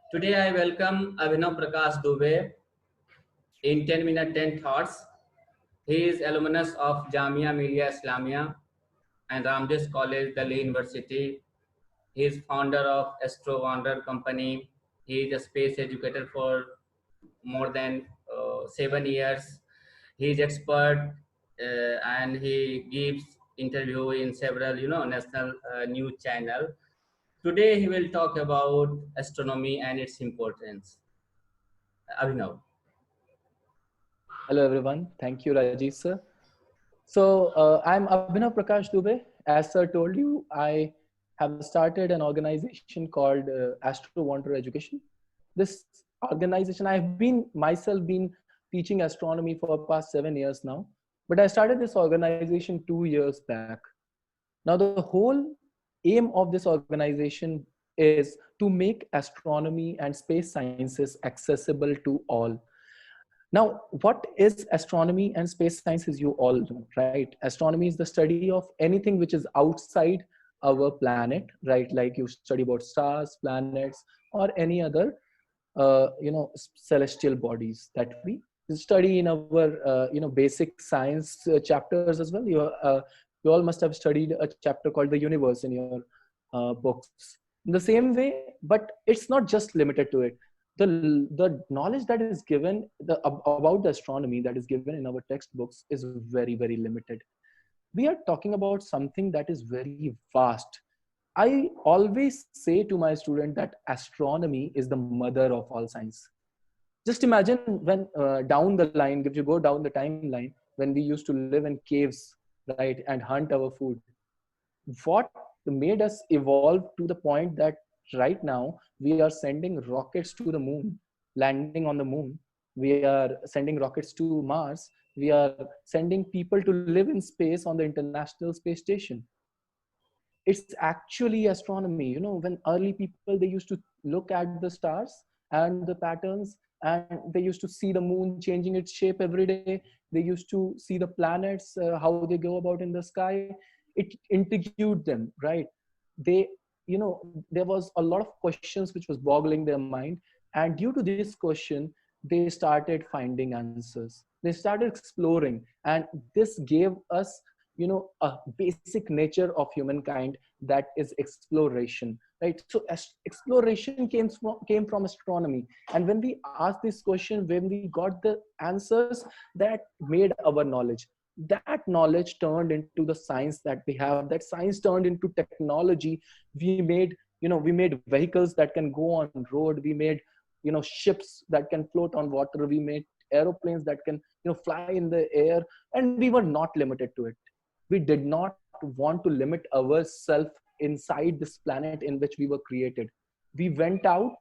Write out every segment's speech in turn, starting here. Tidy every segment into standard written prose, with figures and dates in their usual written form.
Today I welcome Abhinav Prakash Dubey in 10 Minute 10 Thoughts. He is alumnus of Jamia Millia Islamia and Ramjes College, Delhi University. He is founder of Astro Wander Company. He is a space educator for more than 7 years. He is expert and he gives interview in several national news channel. Today he will talk about astronomy and its importance. Abhinav. Hello everyone. Thank you, Rajiv sir. I'm Abhinav Prakash Dubey. As sir told you, I have started an organization called Astro Wanderer Education. This organization, I've been myself been teaching astronomy for past 7 years now, but I started this organization 2 years back. Now the whole aim of this organization is to make astronomy and space sciences accessible to all. Now, what is astronomy and space sciences? You all know, right? Astronomy is the study of anything which is outside our planet, right? Like you study about stars, planets, or any other, celestial bodies that we study in our, basic science chapters as well. You all must have studied a chapter called the universe in your books. In the same way, but it's not just limited to it. The knowledge that is given about the astronomy that is given in our textbooks is very, very limited. We are talking about something that is very vast. I always say to my student that astronomy is the mother of all science. Just imagine when down the line, if you go down the timeline, when we used to live in caves, right, and hunt our food, what made us evolve to the point that right now we are sending rockets to the moon, landing on the moon, we are sending rockets to Mars, we are sending people to live in space on the International Space Station. It's actually astronomy. When early people, they used to look at the stars and the patterns, and they used to see the moon changing its shape every day. They used to see the planets, how they go about in the sky. It intrigued them, right? They, there was a lot of questions which was boggling their mind, and due to this question, they started finding answers, they started exploring, and this gave us, a basic nature of humankind, that is exploration, right? So exploration came from astronomy, and when we asked this question, when we got the answers, that made our knowledge, that knowledge turned into the science that we have, that science turned into technology. We made vehicles that can go on road, we made, ships that can float on water, we made aeroplanes that can, fly in the air, and we were not limited to it. We did not want to limit ourselves inside this planet in which we were created. We went out,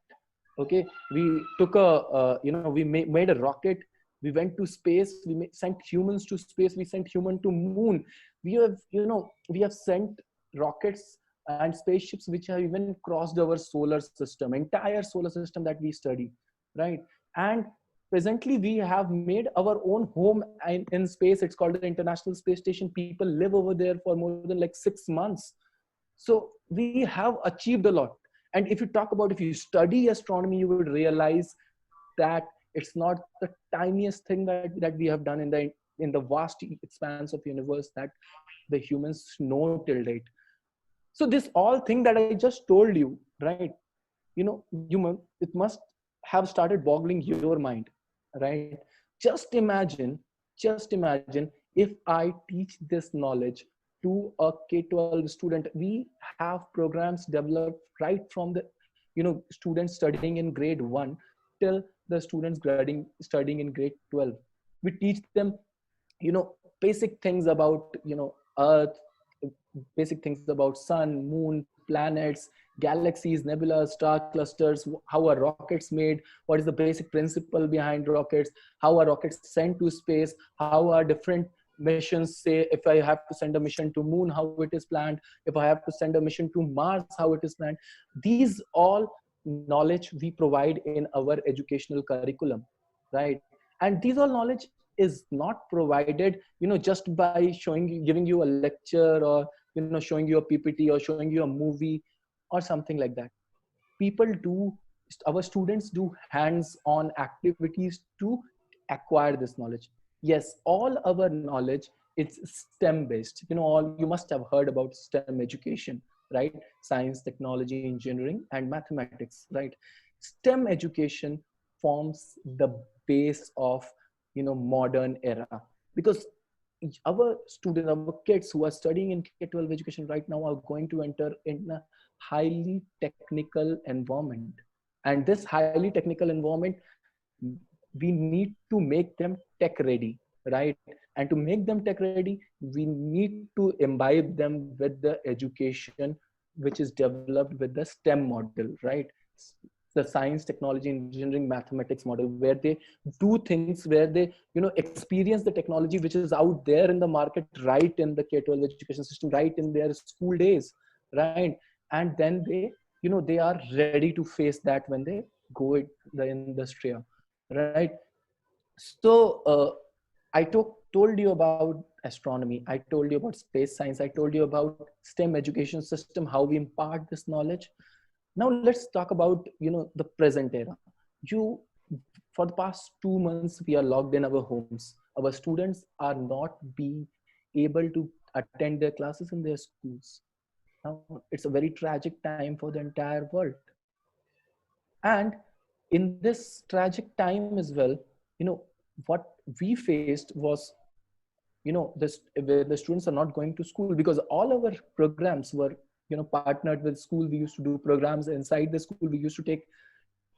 okay, we took we made a rocket, we went to space, sent humans to space, we sent human to moon. We have sent rockets and spaceships which have even crossed our solar system, entire solar system that we study, right? And presently we have made our own home in space. It's called the International Space Station. People live over there for more than like 6 months. So we have achieved a lot. And if you talk about, if you study astronomy, you will realize that it's not the tiniest thing that we have done in the vast expanse of universe that the humans know till date. So this all thing that I just told you, right, it must have started boggling your mind, right? Just imagine if I teach this knowledge to a K-12 student. We have programs developed right from the, students studying in grade 1 till the students studying in grade 12. We teach them, basic things about, earth, basic things about sun, moon, planets, galaxies, nebulas, star clusters, how are rockets made, what is the basic principle behind rockets, how are rockets sent to space, how are different missions, say if I have to send a mission to moon, how it is planned, if I have to send a mission to Mars, how it is planned. These all knowledge we provide in our educational curriculum, right? And these all knowledge is not provided, just by giving you a lecture, or showing you a PPT, or showing you a movie or something like that. People do our students do hands-on activities to acquire this knowledge. Yes, all our knowledge, it's STEM based. All you must have heard about STEM education, right? Science, technology, engineering, and mathematics, right? STEM education forms the base of modern era, because our students, our kids who are studying in K-12 education right now are going to enter in a highly technical environment. And this highly technical environment, we need to make them tech ready, right? And to make them tech ready, we need to imbibe them with the education which is developed with the STEM model, right? The science, technology, engineering, mathematics model, where they do things, where they experience the technology which is out there in the market, right in the K-12 education system, right in their school days, right? And then they are ready to face that when they go in the industry, right? So told you about astronomy, I told you about space science, I told you about STEM education system, how we impart this knowledge. Now let's talk about the present era. You For the past 2 months, we are locked in our homes. Our students are not being able to attend their classes in their schools. Now it's a very tragic time for the entire world. And in this tragic time as well, what we faced was, this where the students are not going to school, because all our programs were partnered with school. We used to do programs inside the school. We used to take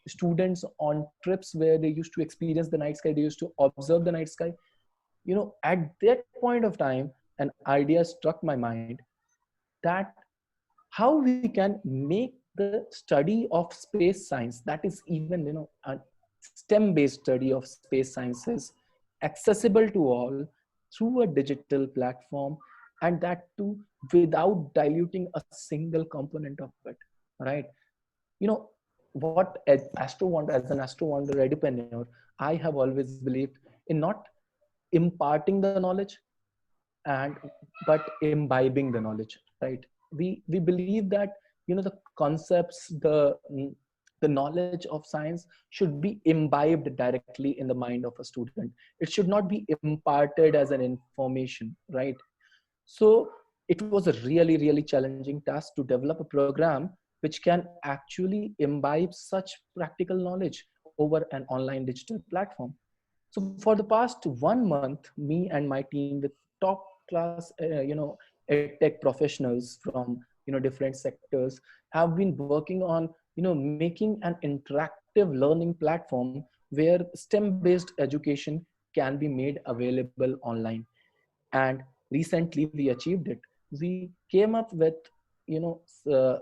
students on trips where they used to experience the night sky, they used to observe the night sky. At that point of time, an idea struck my mind, that how we can make the study of space science, that is even a STEM based study of space sciences, accessible to all through a digital platform, and that too without diluting a single component of it, right? you know what, as an astro wonder entrepreneur, I have always believed in not imparting the knowledge, and but imbibing the knowledge, right? We believe that the concepts, the knowledge of science should be imbibed directly in the mind of a student. It should not be imparted as an information, right? So it was a really, really challenging task to develop a program which can actually imbibe such practical knowledge over an online digital platform. So for the past 1 month, me and my team with top class, tech professionals from different sectors have been working on making an interactive learning platform where STEM-based education can be made available online. And recently we achieved it. We came up with you know uh,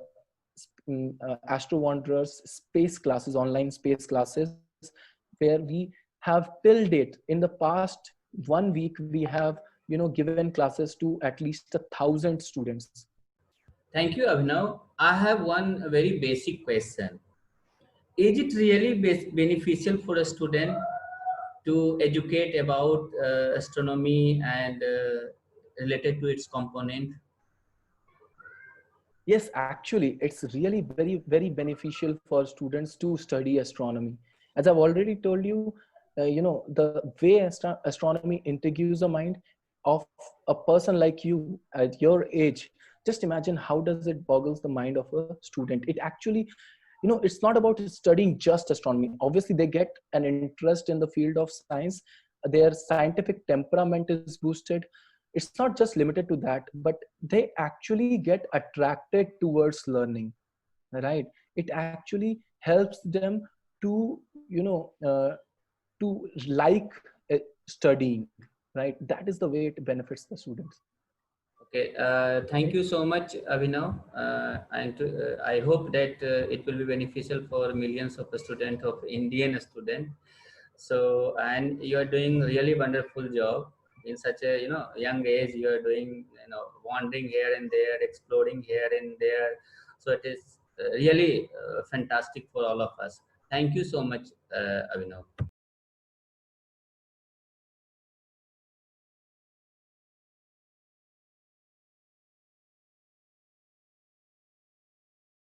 Astro Wanderers space classes, online space classes, where we have till date, in the past 1 week, we have given classes to at least 1,000 students. Thank you, Abhinav. I have one very basic question. Is it really beneficial for a student to educate about astronomy and related to its component? Yes, actually, it's really very, very beneficial for students to study astronomy. As I've already told you, the way astronomy integrates the mind of a person like you at your age. Just imagine how does it boggles the mind of a student. It actually, it's not about studying just astronomy. Obviously, they get an interest in the field of science. Their scientific temperament is boosted. It's not just limited to that, but they actually get attracted towards learning, right? It actually helps them to to like studying, right? That is the way it benefits the students. Okay, thank you so much, Abhinav. I hope that it will be beneficial for millions of students, of Indian students. So, and you are doing really wonderful job in such a young age. You are doing wandering here and there, exploring here and there. So it is really fantastic for all of us. Thank you so much, Abhinav.